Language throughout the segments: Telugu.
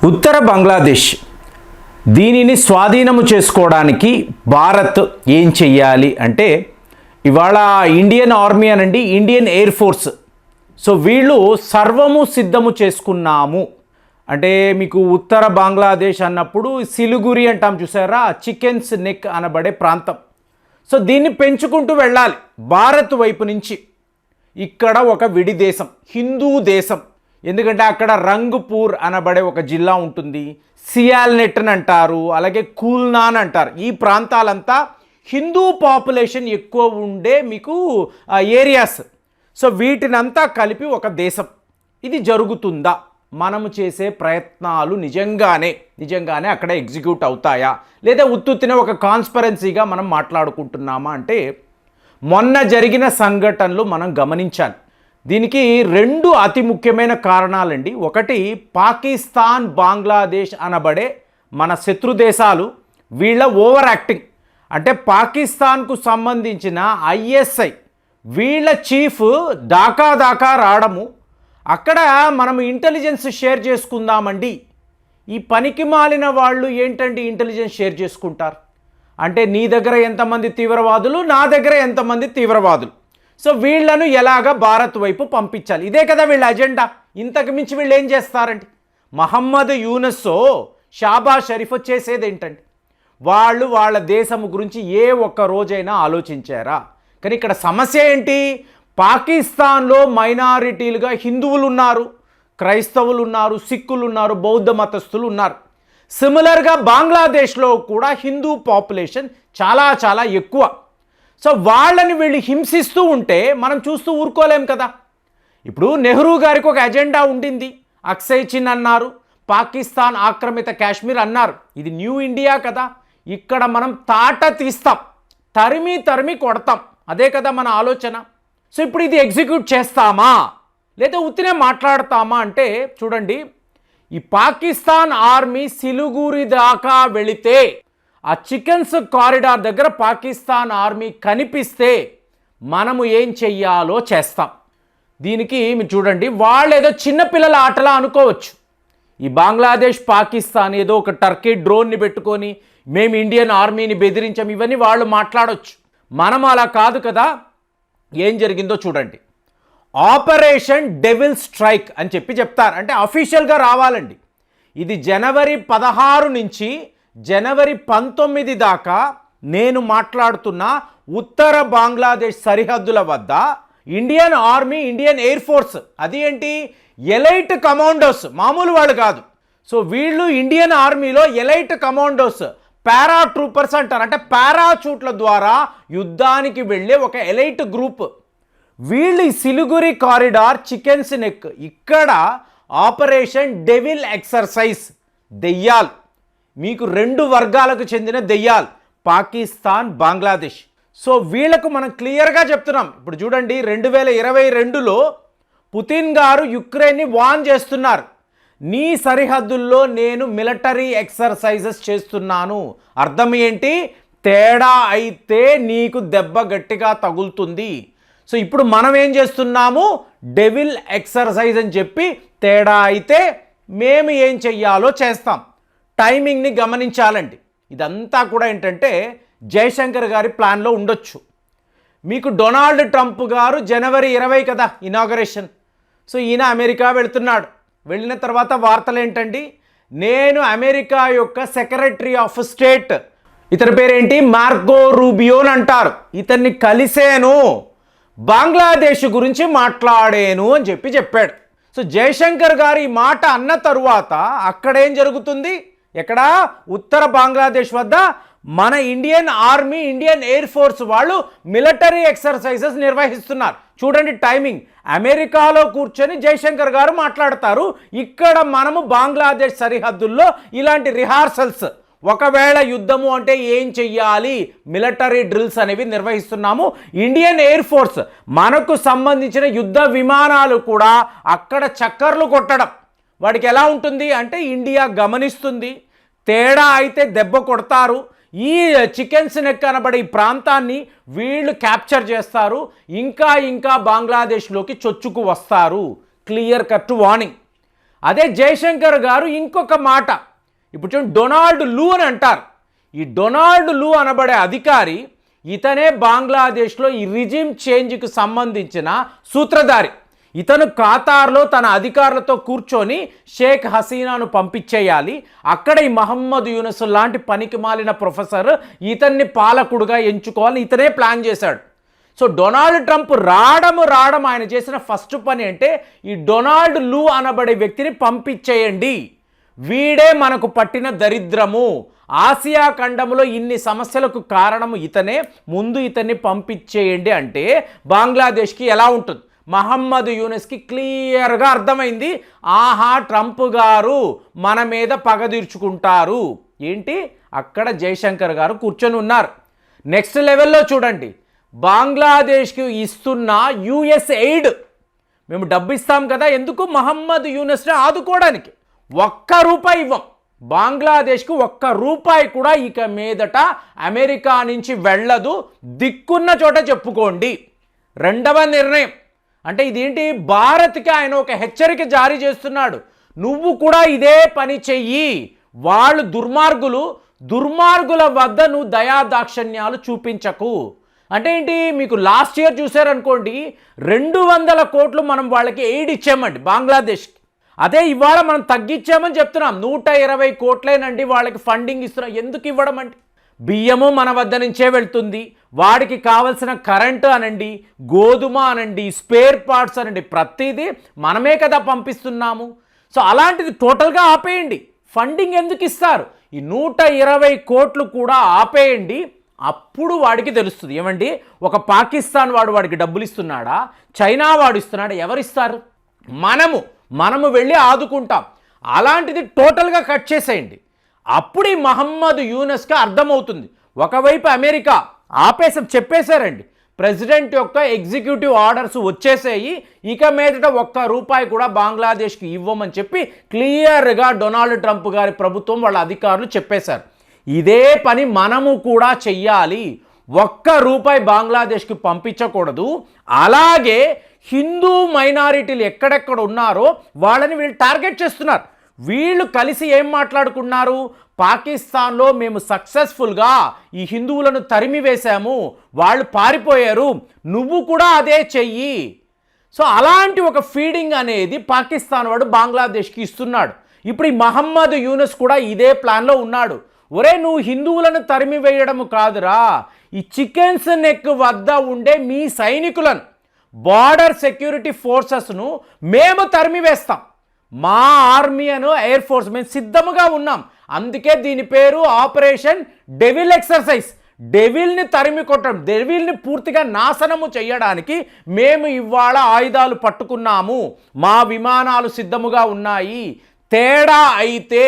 ఉత్తర బంగ్లాదేశ్ దీనిని స్వాధీనము చేసుకోవడానికి భారత్ ఏం చెయ్యాలి అంటే ఇవాళ ఇండియన్ ఆర్మీ అనండి, ఇండియన్ ఎయిర్ ఫోర్స్, సో వీళ్ళు సర్వము సిద్ధము చేసుకున్నాము అంటే మీకు ఉత్తర బంగ్లాదేశ్ అన్నప్పుడు సిలిగురి అంటాం చూసారా, చికెన్స్ నెక్ అనబడే ప్రాంతం. సో దీన్ని పెంచుకుంటూ వెళ్ళాలి భారత్ వైపు నుంచి. ఇక్కడ ఒక విడి దేశం, హిందూ దేశం. ఎందుకంటే అక్కడ రంగ్పూర్ అనబడే ఒక జిల్లా ఉంటుంది, సియాల్నెట్ అని అంటారు, అలాగే కూల్నాన్ అంటారు. ఈ ప్రాంతాలంతా హిందూ పాపులేషన్ ఎక్కువ ఉండే మీకు ఏరియాస్. సో వీటినంతా కలిపి ఒక దేశం. ఇది జరుగుతుందా? మనము చేసే ప్రయత్నాలు నిజంగానే అక్కడ ఎగ్జిక్యూట్ అవుతాయా, లేదా ఉత్తుత్తిన ఒక కాన్స్పరెన్సీగా మనం మాట్లాడుకుంటున్నామా అంటే మొన్న జరిగిన సంఘటనలు మనం గమనించాలి. దీనికి రెండు అతి ముఖ్యమైన కారణాలండి. ఒకటి, పాకిస్తాన్ బంగ్లాదేశ్ అనబడే మన శత్రు దేశాలు వీళ్ళ ఓవర్ యాక్టింగ్. అంటే పాకిస్తాన్కు సంబంధించిన ఐఎస్ఐ వీళ్ళ చీఫ్ దాకా రావడము, అక్కడ మనం ఇంటెలిజెన్స్ షేర్ చేసుకుందామండి. ఈ పనికి మాలిన వాళ్ళు ఏంటండి ఇంటెలిజెన్స్ షేర్ చేసుకుంటారు అంటే నీ దగ్గర ఎంతమంది తీవ్రవాదులు, నా దగ్గర ఎంతమంది తీవ్రవాదులు, సో వీళ్లను ఎలాగ భారత్ వైపు పంపించాలి, ఇదే కదా వీళ్ళ అజెండా. ఇంతకు మించి వీళ్ళు ఏం చేస్తారండి? మహమ్మద్ యూనస్సో షాబాజ్ షరీఫ్ చేసేది ఏంటండి? వాళ్ళు వాళ్ళ దేశం గురించి ఏ ఒక్క రోజైనా ఆలోచించారా? కానీ ఇక్కడ సమస్య ఏంటి? పాకిస్తాన్లో మైనారిటీలుగా హిందువులు ఉన్నారు, క్రైస్తవులు ఉన్నారు, సిక్కులు ఉన్నారు, బౌద్ధ మతస్థులు ఉన్నారు. సిమిలర్గా బంగ్లాదేశ్లో కూడా హిందూ పాపులేషన్ చాలా ఎక్కువ. సో వాళ్ళని వీళ్ళు హింసిస్తూ ఉంటే మనం చూస్తూ ఊరుకోలేం కదా. ఇప్పుడు నెహ్రూ గారికి ఒక ఎజెండా ఉండింది, అక్సై చిన్ అన్నారు, పాకిస్తాన్ ఆక్రమిత కాశ్మీర్ అన్నారు. ఇది న్యూ ఇండియా కదా, ఇక్కడ మనం తాట తీస్తాం, తరిమి కొడతాం, అదే కదా మన ఆలోచన. సో ఇప్పుడు ఇది ఎగ్జిక్యూట్ చేస్తామా లేదా ఉత్తినే మాట్లాడతామా అంటే చూడండి, ఈ పాకిస్తాన్ ఆర్మీ సిలిగురి దాకా వెళితే ఆ చికెన్స్ కారిడార్ దగ్గర పాకిస్తాన్ ఆర్మీ కనిపిస్తే మనము ఏం చెయ్యాలో చేస్తాం. దీనికి మీరు చూడండి, వాళ్ళు ఏదో చిన్నపిల్లల ఆటలా అనుకోవచ్చు. ఈ బంగ్లాదేశ్ పాకిస్తాన్ ఏదో ఒక టర్కీ డ్రోన్ని పెట్టుకొని మేము ఇండియన్ ఆర్మీని బెదిరించాం, ఇవన్నీ వాళ్ళు మాట్లాడవచ్చు. మనం అలా కాదు కదా. ఏం జరిగిందో చూడండి. ఆపరేషన్ డెవిల్ స్ట్రైక్ అని చెప్తారు, అంటే అఫీషియల్గా రావాలండి. ఇది జనవరి 16 నుంచి జనవరి 19 దాకా నేను మాట్లాడుతున్న ఉత్తర బంగ్లాదేశ్ సరిహద్దుల వద్ద Indian army, Indian air force, అది ఏంటి ఎలైట్ కమాండోస్, మామూలు వాళ్ళు కాదు. సో వీళ్ళు ఇండియన్ ఆర్మీలో ఎలైట్ కమాండోస్, పారా ట్రూపర్స్ అంటారు, అంటే పారాచూట్ల ద్వారా యుద్ధానికి వెళ్ళే ఒక ఎలైట్ గ్రూప్. వీళ్ళు ఈ సిలిగురి కారిడార్, చికెన్స్ నెక్, ఇక్కడ ఆపరేషన్ డెవిల్ ఎక్సర్సైజ్, దెయ్యాలు, మీకు రెండు వర్గాలకు చెందిన దెయ్యాలు, పాకిస్తాన్ బంగ్లాదేశ్. సో వీళ్లకు మనం క్లియర్గా చెప్తున్నాం. ఇప్పుడు చూడండి, 2022లో పుతిన్ గారు యుక్రెయిన్ని వార్న్ చేస్తున్నారు, నీ సరిహద్దుల్లో నేను మిలిటరీ ఎక్సర్సైజెస్ చేస్తున్నాను. అర్థం ఏంటి? తేడా అయితే నీకు దెబ్బ గట్టిగా తగులుతుంది. సో ఇప్పుడు మనం ఏం చేస్తున్నాము? డెవిల్ ఎక్సర్సైజ్ అని చెప్పి, తేడా అయితే మేము ఏం చెయ్యాలో చేస్తాం. టైమింగ్ని గమనించాలండి. ఇదంతా కూడా ఏంటంటే జయశంకర్ గారి ప్లాన్లో ఉండొచ్చు. మీకు డొనాల్డ్ ట్రంప్ గారు జనవరి 20 కదా ఇనాగరేషన్. సో ఈయన అమెరికా వెళుతున్నాడు. వెళ్ళిన తర్వాత వార్తలు ఏంటండి? నేను అమెరికా యొక్క సెక్రటరీ ఆఫ్ స్టేట్, ఇతని పేరేంటి, మార్కో రూబియో అని అంటారు, ఇతన్ని కలిసేను, బంగ్లాదేశ్ గురించి మాట్లాడాను అని చెప్పాడు. సో జయశంకర్ గారు ఈ మాట అన్న తరువాత అక్కడేం జరుగుతుంది? ఎక్కడ? ఉత్తర బంగ్లాదేశ్ వద్ద మన Indian army, Indian air force వాళ్ళు మిలిటరీ ఎక్సర్సైజెస్ నిర్వహిస్తున్నారు. చూడండి టైమింగ్, అమెరికాలో కూర్చొని జయశంకర్ గారు మాట్లాడతారు, ఇక్కడ మనము బంగ్లాదేశ్ సరిహద్దుల్లో ఇలాంటి రిహార్సల్స్, ఒకవేళ యుద్ధము అంటే ఏం చెయ్యాలి, మిలిటరీ డ్రిల్స్ అనేవి నిర్వహిస్తున్నాము. ఇండియన్ ఎయిర్ ఫోర్స్, మనకు సంబంధించిన యుద్ధ విమానాలు కూడా అక్కడ చక్కర్లు కొట్టడం. వాడికి ఎలా ఉంటుంది అంటే ఇండియా గమనిస్తుంది, తేడా అయితే దెబ్బ కొడతారు, ఈ చికెన్స్ నెక్ అనబడే ఈ ప్రాంతాన్ని వీళ్ళు క్యాప్చర్ చేస్తారు, ఇంకా బంగ్లాదేశ్లోకి చొచ్చుకు వస్తారు. Clear cut warning. అదే జయశంకర్ గారు ఇంకొక మాట, ఇప్పుడు చూడండి, డొనాల్డ్ లూ అని అంటారు. ఈ డొనాల్డ్ లూ అనబడే అధికారి, ఇతనే బంగ్లాదేశ్లో ఈ రిజిమ్ చేంజ్కి సంబంధించిన సూత్రధారి. ఇతను ఖతార్లో తన అధికారులతో కూర్చొని షేక్ హసీనాను పంపించేయాలి, అక్కడ ఈ మహమ్మద్ యూనస్ లాంటి పనికి మాలిన ప్రొఫెసర్ ఇతన్ని పాలకుడుగా ఎంచుకోవాలని ఇతనే ప్లాన్ చేశాడు. సో డొనాల్డ్ ట్రంప్ రావడం ఆయన చేసిన ఫస్ట్ పని అంటే ఈ డొనాల్డ్ లూ అనబడే వ్యక్తిని పంపించేయండి, వీడే మనకు పట్టిన దరిద్రము, ఆసియా ఖండంలో ఇన్ని సమస్యలకు కారణము ఇతనే, ముందు ఇతన్ని పంపించేయండి అంటే బంగ్లాదేశ్కి ఎలా ఉంటుంది? మహమ్మద్ యూనస్కి క్లియర్గా అర్థమైంది, ఆహా ట్రంప్ గారు మన మీద పగ తీర్చుకుంటారు. ఏంటి, అక్కడ జయశంకర్ గారు కూర్చొని ఉన్నారు. నెక్స్ట్ లెవెల్లో చూడండి, బంగ్లాదేశ్కి ఇస్తున్న యుఎస్ ఎయిడ్, మేము డబ్బు ఇస్తాం కదా, ఎందుకు? మహమ్మద్ యూనస్ని ఆదుకోవడానికి. ₹1 ఇవ్వం, బంగ్లాదేశ్కు ₹1 కూడా ఇక మీదట అమెరికా నుంచి వెళ్ళదు, దిక్కున్న చోట చెప్పుకోండి. రెండవ నిర్ణయం అంటే ఇదేంటి, భారత్కి ఆయన ఒక హెచ్చరిక జారీ చేస్తున్నాడు, నువ్వు కూడా ఇదే పని చెయ్యి, వాళ్ళు దుర్మార్గుల వద్ద నువ్వు దయాదాక్షణ్యాలు చూపించకు. అంటే ఏంటి, మీకు లాస్ట్ ఇయర్ చూసారనుకోండి 200 కోట్లు మనం వాళ్ళకి ఎయిడ్ ఇచ్చామండి బంగ్లాదేశ్కి, అదే ఇవాళ మనం తగ్గించామని చెప్తున్నాం, 120 కోట్లేనండి వాళ్ళకి ఫండింగ్ ఇస్తున్నాం. ఎందుకు ఇవ్వడం అంటే, బియ్యము మన వద్ద నుంచే వెళ్తుంది, వాడికి కావలసిన కరెంటు అనండి, గోధుమ అనండి, స్పేర్ పార్ట్స్ అనండి, ప్రతిదీ మనమే కదా పంపిస్తున్నాము. సో అలాంటిది టోటల్గా ఆపేయండి, ఫండింగ్ ఎందుకు ఇస్తారు? ఈ 120 కోట్లు కూడా ఆపేయండి, అప్పుడు వాడికి తెలుస్తుంది. ఏమండి, ఒక పాకిస్తాన్ వాడికి డబ్బులు ఇస్తున్నాడా, చైనా వాడు ఇస్తున్నాడా, ఎవరిస్తారు? మనము వెళ్ళి ఆదుకుంటాం. అలాంటిది టోటల్గా కట్ చేసేయండి, అప్పుడు ఈ మహమ్మద్ యూనస్కి అర్థమవుతుంది. ఒకవైపు అమెరికా చెప్పేశారండి, ప్రెసిడెంట్ యొక్క ఎగ్జిక్యూటివ్ ఆర్డర్స్ వచ్చేసేయి, ఇక మీదట ₹1 కూడా బంగ్లాదేశ్కి ఇవ్వమని చెప్పి క్లియర్గా డొనాల్డ్ ట్రంప్ గారి ప్రభుత్వం వాళ్ళ అధికారులు చెప్పేశారు. ఇదే పని మనము కూడా చెయ్యాలి, ₹1 బంగ్లాదేశ్కి పంపించకూడదు. అలాగే హిందూ మైనారిటీలు ఎక్కడెక్కడ ఉన్నారో వాళ్ళని వీళ్ళు టార్గెట్ చేస్తున్నారు. వీళ్ళు కలిసి ఏం మాట్లాడుకున్నారు, పాకిస్తాన్లో మేము సక్సెస్ఫుల్గా ఈ హిందువులను తరిమి వేశాము, వాళ్ళు పారిపోయారు, నువ్వు కూడా అదే చెయ్యి. సో అలాంటి ఒక ఫీడింగ్ అనేది పాకిస్తాన్ వాడు బంగ్లాదేశ్కి ఇస్తున్నాడు. ఇప్పుడు ఈ మహమ్మద్ యూనస్ కూడా ఇదే ప్లాన్లో ఉన్నాడు. ఒరే, నువ్వు హిందువులను తరిమి వేయడం కాదురా, ఈ చికెన్స్ నెక్ వద్ద ఉండే మీ సైనికులను, బార్డర్ సెక్యూరిటీ ఫోర్సెస్ను మేము తరిమి వేస్తాం, మా ఆర్మీ అను ఎయిర్ ఫోర్స్ మేము సిద్ధముగా ఉన్నాం. అందుకే దీని పేరు ఆపరేషన్ డెవిల్ ఎక్సర్సైజ్. డెవిల్ని తరిమి కొట్టడం, డెవిల్ని పూర్తిగా నాశనము చేయడానికి మేము ఇవాళ ఆయుధాలు పట్టుకున్నాము, మా విమానాలు సిద్ధముగా ఉన్నాయి. తేడా అయితే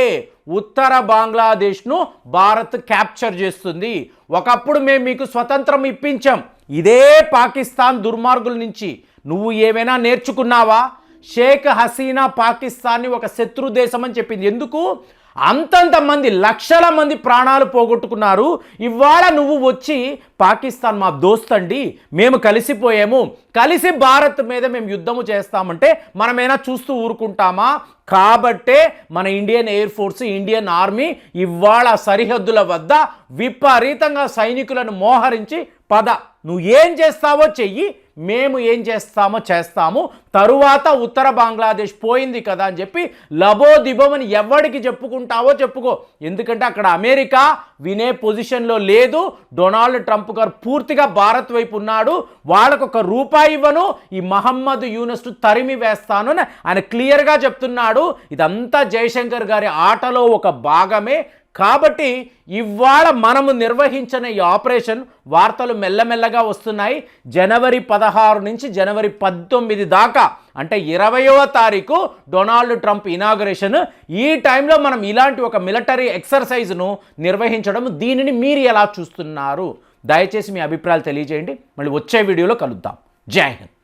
ఉత్తర బంగ్లాదేశ్ను భారత్ క్యాప్చర్ చేస్తుంది. ఒకప్పుడు మేము మీకు స్వతంత్రం ఇప్పించాం, ఇదే పాకిస్తాన్ దుర్మార్గుల నుంచి నువ్వు ఏమైనా నేర్చుకున్నావా? షేక్ హసీనా పాకిస్తాన్ని ఒక శత్రు దేశం అని చెప్పింది. ఎందుకు? అంతంతమంది లక్షల మంది ప్రాణాలు పోగొట్టుకున్నారు. ఇవాళ నువ్వు వచ్చి పాకిస్తాన్ మా దోస్తండి, మేము కలిసిపోయాము, కలిసి భారత్ మీద మేము యుద్ధము చేస్తామంటే మనమేనా చూస్తూ ఊరుకుంటామా? కాబట్టే మన Indian air force, Indian army ఇవాళ సరిహద్దుల వద్ద విపరీతంగా సైనికులను మోహరించి, పద నువ్వు ఏం చేస్తావో చెయ్యి, మేము ఏం చేస్తామో చేస్తాము, తరువాత ఉత్తర బంగ్లాదేశ్ పోయింది కదా అని చెప్పి లబోదిబోమని ఎవరికి చెప్పుకుంటావో చెప్పుకో. ఎందుకంటే అక్కడ అమెరికా వినే పొజిషన్లో లేదు, డొనాల్డ్ ట్రంప్ గారు పూర్తిగా భారత్ వైపు ఉన్నాడు, వాళ్ళకు ₹1 ఇవ్వను, ఈ మహమ్మద్ యూనస్ను తరిమి వేస్తాను అని ఆయన క్లియర్గా చెప్తున్నాడు. ఇదంతా జయశంకర్ గారి ఆటలో ఒక భాగమే. కాబట్టి ఇవాళ మనము నిర్వహించిన ఈ ఆపరేషన్ వార్తలు మెల్లమెల్లగా వస్తున్నాయి. జనవరి 16 నుంచి జనవరి 19 దాకా, అంటే 20వ తారీఖు డొనాల్డ్ ట్రంప్ ఇనాగరేషన్. ఈ టైంలో మనం ఇలాంటి ఒక మిలిటరీ ఎక్సర్సైజ్ను నిర్వహించడం, దీనిని మీరు ఎలా చూస్తున్నారు? దయచేసి మీ అభిప్రాయాలు తెలియజేయండి. మళ్ళీ వచ్చే వీడియోలో కలుద్దాం. జై హింద్.